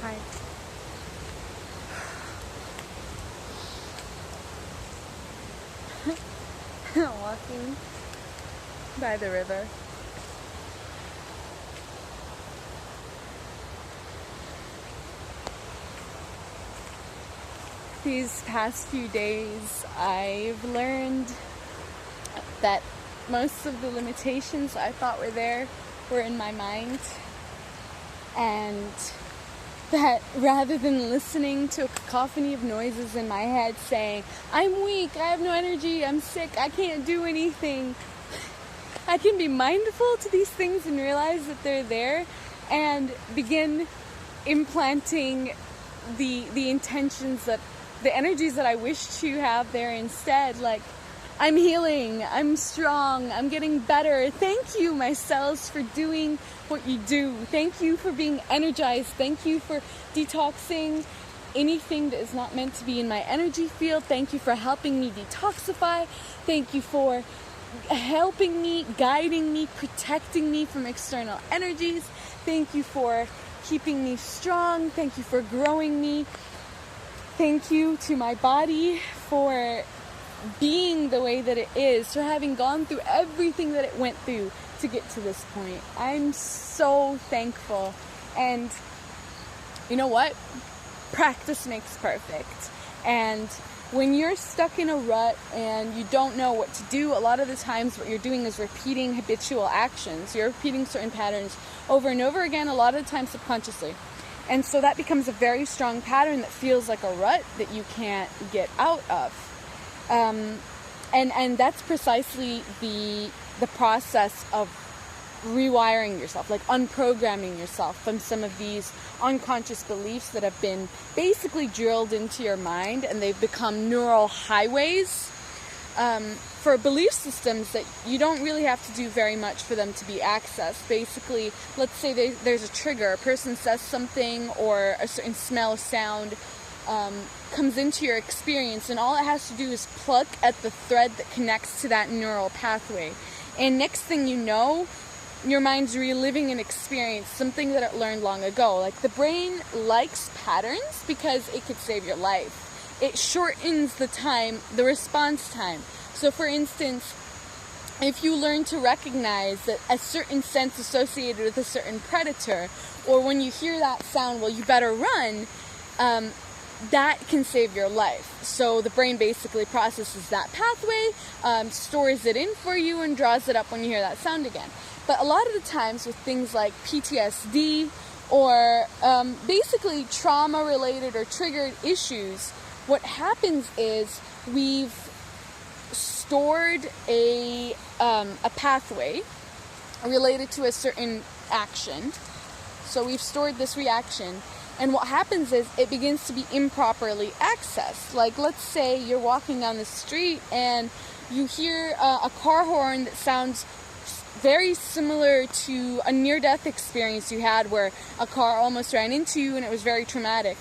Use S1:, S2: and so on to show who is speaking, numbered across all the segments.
S1: Hi. Walking by the river. These past few days, I've learned that most of the limitations I thought were there were in my mind, and that rather than listening to a cacophony of noises in my head saying, I'm weak, I have no energy, I'm sick, I can't do anything, I can be mindful to these things and realize that they're there and begin implanting the intentions, that the energies that I wish to have there instead. Like, I'm healing, I'm strong, I'm getting better. Thank you, my cells, for doing what you do. Thank you for being energized. Thank you for detoxing anything that is not meant to be in my energy field. Thank you for helping me detoxify. Thank you for helping me, guiding me, protecting me from external energies. Thank you for keeping me strong. Thank you for growing me. Thank you to my body for being the way that it is, for having gone through everything that it went through to get to this point. I'm so thankful. And you know what? Practice makes perfect. And when you're stuck in a rut and you don't know what to do, a lot of the times what you're doing is repeating habitual actions. You're repeating certain patterns over and over again, a lot of the time subconsciously. And so that becomes a very strong pattern that feels like a rut that you can't get out of. And that's precisely the process of rewiring yourself, like unprogramming yourself from some of these unconscious beliefs that have been basically drilled into your mind, and they've become neural highways for belief systems that you don't really have to do very much for them to be accessed. Basically, let's say there's a trigger, a person says something, or a certain smell, sound comes into your experience, and all it has to do is pluck at the thread that connects to that neural pathway. And next thing you know, your mind's reliving an experience, something that it learned long ago. Like, the brain likes patterns because it could save your life. It shortens the time, the response time. So for instance, if you learn to recognize that a certain sense associated with a certain predator, or when you hear that sound, well, you better run, that can save your life. So the brain basically processes that pathway, stores it in for you, and draws it up when you hear that sound again. But a lot of the times with things like PTSD or basically trauma-related or triggered issues, what happens is we've stored a pathway related to a certain action. So we've stored this reaction. And what happens is it begins to be improperly accessed. Like, let's say you're walking down the street and you hear a car horn that sounds very similar to a near-death experience you had where a car almost ran into you and it was very traumatic.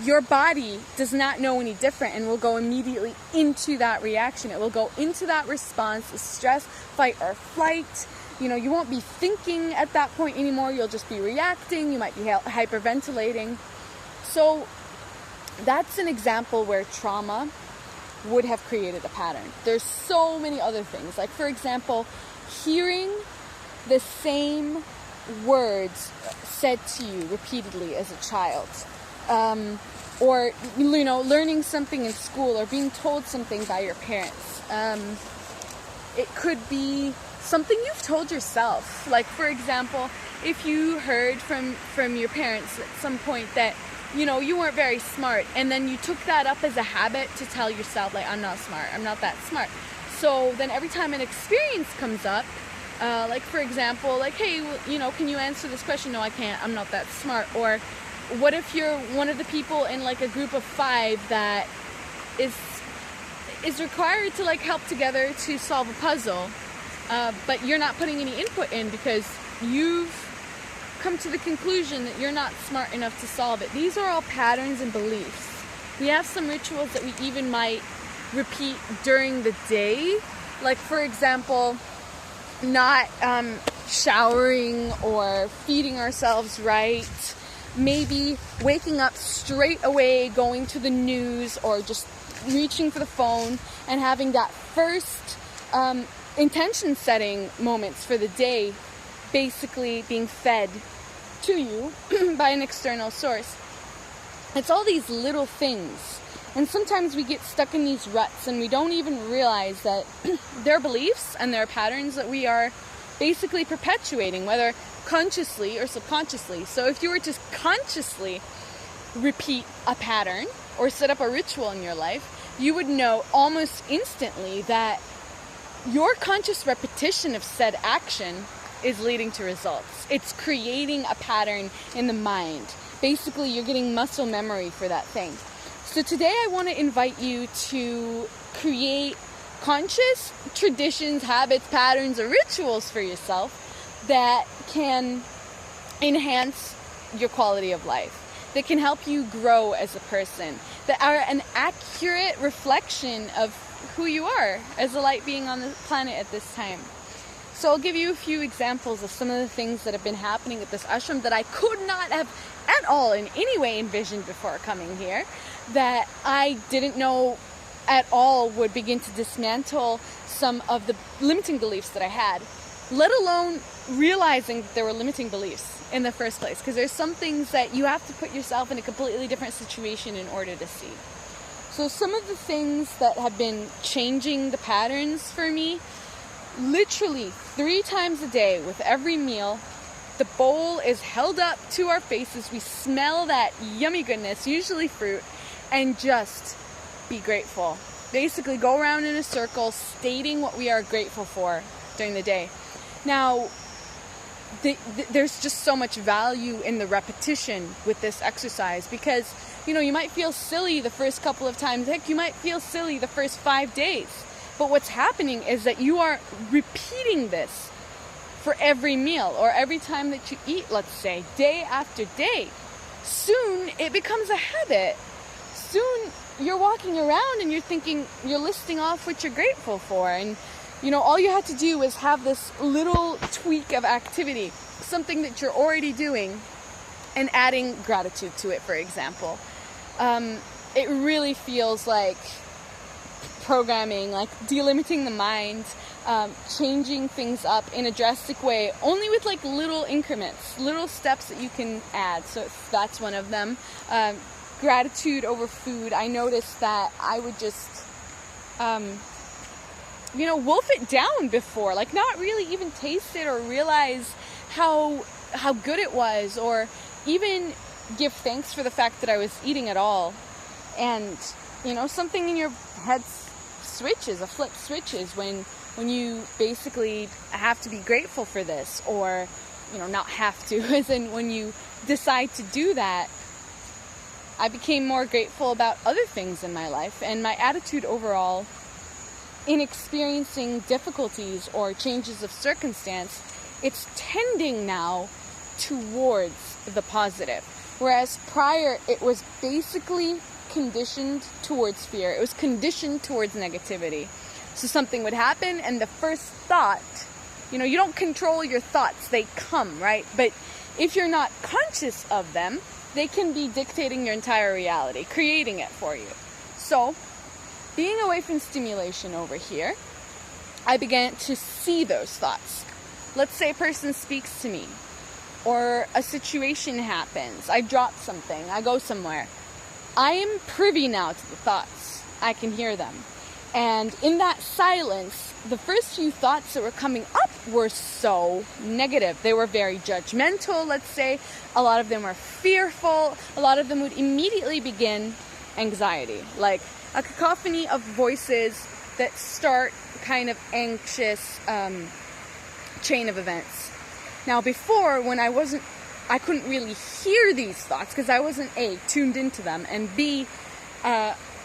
S1: Your body does not know any different and will go immediately into that reaction. It will go into that response, the stress, fight or flight. You know, you won't be thinking at that point anymore. You'll just be reacting. You might be hyperventilating. So that's an example where trauma would have created a pattern. There's so many other things. Like, for example, hearing the same words said to you repeatedly as a child. Or, you know, learning something in school or being told something by your parents. It could be something you've told yourself. Like, for example, if you heard from your parents at some point that, you know, you weren't very smart, and then you took that up as a habit to tell yourself, like, I'm not smart, I'm not that smart. So then every time an experience comes up, like, for example, like, hey, you know, can you answer this question? No, I can't, I'm not that smart. Or what if you're one of the people in, like, a group of 5 that is required to, like, help together to solve a puzzle, but you're not putting any input in because you've come to the conclusion that you're not smart enough to solve it. These are all patterns and beliefs. We have some rituals that we even might repeat during the day. Like, for example, not showering or feeding ourselves right, maybe waking up straight away, going to the news, or just reaching for the phone and having that first intention setting moments for the day basically being fed to you by an external source. It's all these little things. And sometimes we get stuck in these ruts and we don't even realize that they're beliefs and they're patterns that we are basically perpetuating, whether consciously or subconsciously. So if you were to consciously repeat a pattern or set up a ritual in your life, you would know almost instantly that your conscious repetition of said action is leading to results. It's creating a pattern in the mind. Basically, you're getting muscle memory for that thing. So today I want to invite you to create conscious traditions, habits, patterns, or rituals for yourself that can enhance your quality of life, that can help you grow as a person, that are an accurate reflection of who you are as a light being on the planet at this time. So I'll give you a few examples of some of the things that have been happening at this ashram that I could not have at all in any way envisioned before coming here, that I didn't know at all would begin to dismantle some of the limiting beliefs that I had, let alone realizing that there were limiting beliefs in the first place, because there's some things that you have to put yourself in a completely different situation in order to see. So some of the things that have been changing the patterns for me, literally 3 times a day with every meal, the bowl is held up to our faces, we smell that yummy goodness, usually fruit, and just be grateful. Basically go around in a circle stating what we are grateful for during the day. Now, there's just so much value in the repetition with this exercise, because you might feel silly the first couple of times. Heck, you might feel silly the first 5 days. But what's happening is that you are repeating this for every meal or every time that you eat, let's say, day after day. Soon it becomes a habit. Soon you're walking around and you're listing off what you're grateful for. And, all you have to do is have this little tweak of activity, something that you're already doing, and adding gratitude to it, for example. It really feels like programming, like delimiting the mind, changing things up in a drastic way, only with like little increments, little steps that you can add. So that's one of them. Gratitude over food. I noticed that I would just, wolf it down before, like not really even taste it or realize how good it was, or even give thanks for the fact that I was eating at all. And, something in your head switches, a flip switches when you basically have to be grateful for this, or, not have to, as in when you decide to do that. I became more grateful about other things in my life, and my attitude overall in experiencing difficulties or changes of circumstance, it's tending now towards the positive. Whereas prior, it was basically conditioned towards fear. It was conditioned towards negativity. So something would happen, and the first thought, you don't control your thoughts. They come, right? But if you're not conscious of them, they can be dictating your entire reality, creating it for you. So, being away from stimulation over here, I began to see those thoughts. Let's say a person speaks to me, or a situation happens. I drop something. I go somewhere. I am privy now to the thoughts. I can hear them. And in that silence, the first few thoughts that were coming up were so negative. They were very judgmental, let's say. A lot of them were fearful. A lot of them would immediately begin anxiety, like a cacophony of voices that start kind of anxious chain of events. Now, before, when I couldn't really hear these thoughts because I wasn't A, tuned into them, and B,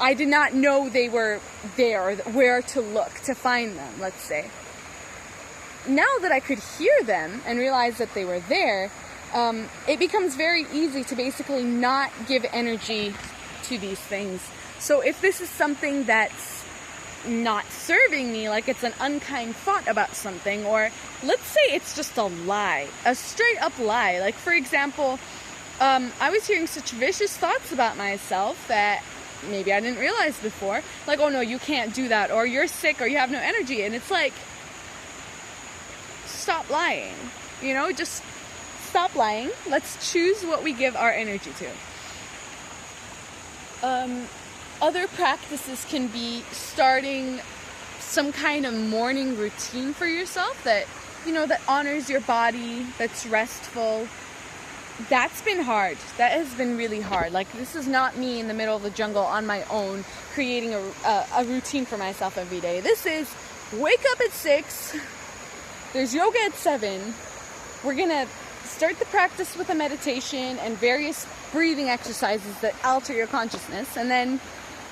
S1: I did not know they were there, or where to look to find them, let's say. Now that I could hear them and realize that they were there, it becomes very easy to basically not give energy to these things. So if this is something that's not serving me, like it's an unkind thought about something, or let's say it's just a lie, a straight up lie. Like, for example, I was hearing such vicious thoughts about myself that maybe I didn't realize before. Like, oh no, you can't do that, or you're sick, or you have no energy. And it's like, stop lying. You know, just stop lying. Let's choose what we give our energy to. Other practices can be starting some kind of morning routine for yourself that, you know, that honors your body, that's restful. That's been hard. That has been really hard. Like, this is not me in the middle of the jungle on my own creating a routine for myself every day. This is wake up at 6. There's yoga at 7. We're going to start the practice with a meditation and various breathing exercises that alter your consciousness. And then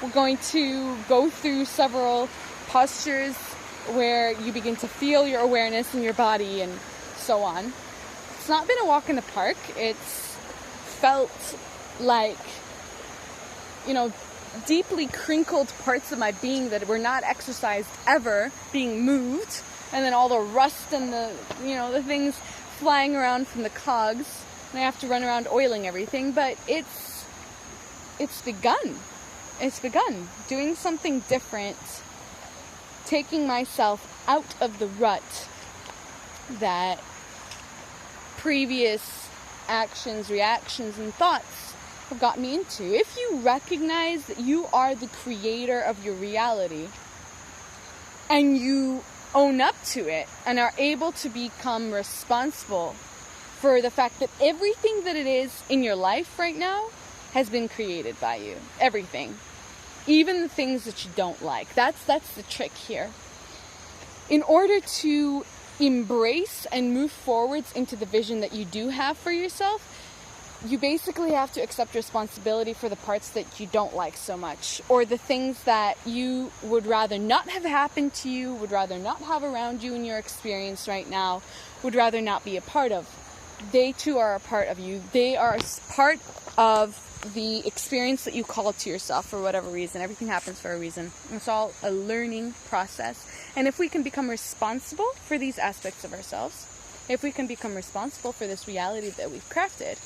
S1: we're going to go through several postures where you begin to feel your awareness in your body and so on. It's not been a walk in the park. It's felt like, you know, deeply crinkled parts of my being that were not exercised ever being moved. And then all the rust and the, you know, the things flying around from the cogs. And I have to run around oiling everything. But it's begun. It's begun. Doing something different. Taking myself out of the rut that previous actions, reactions, and thoughts have got me into. If you recognize that you are the creator of your reality and you own up to it and are able to become responsible for the fact that everything that it is in your life right now has been created by you. Everything. Even the things that you don't like. That's the trick here. In order to embrace and move forwards into the vision that you do have for yourself, you basically have to accept responsibility for the parts that you don't like so much, or the things that you would rather not have happened to you, would rather not have around you in your experience right now, would rather not be a part of. They too are a part of you. They are part of the experience that you call to yourself for whatever reason. Everything happens for a reason. It's all a learning process. And if we can become responsible for these aspects of ourselves, if we can become responsible for this reality that we've crafted,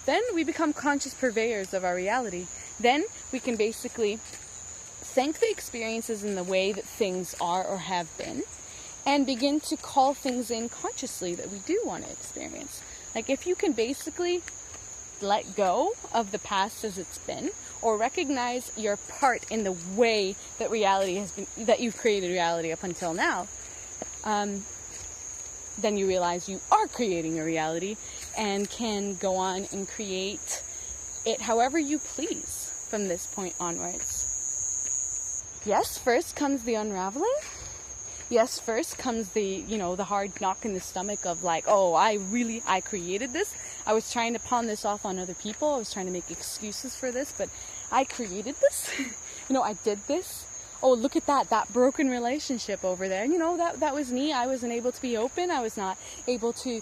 S1: then we become conscious purveyors of our reality. Then we can basically thank the experiences in the way that things are or have been, and begin to call things in consciously that we do want to experience. Like, if you can basically let go of the past as it's been, or recognize your part in the way that reality has been, that you've created reality up until now, then you realize you are creating a reality and can go on and create it however you please from this point onwards. Yes, first comes the unraveling. Yes, first comes the, you know, the hard knock in the stomach of like, oh, I created this. I was trying to pawn this off on other people. I was trying to make excuses for this, but I created this. You know, I did this. Oh, look at that broken relationship over there. You know, that was me. I wasn't able to be open. I was not able to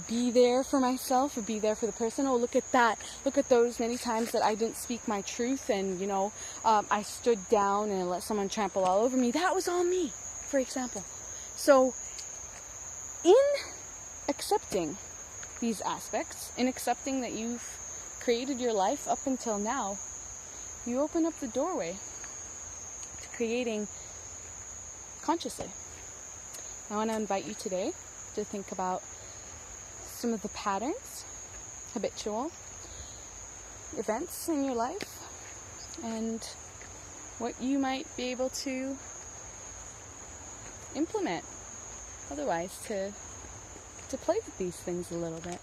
S1: be there for myself or be there for the person. Oh, look at that. Look at those many times that I didn't speak my truth and, you know, I stood down and let someone trample all over me. That was all me, for example. So, in accepting these aspects, in accepting that you've created your life up until now, you open up the doorway to creating consciously. I want to invite you today to think about some of the patterns, habitual events in your life, and what you might be able to implement otherwise to play with these things a little bit.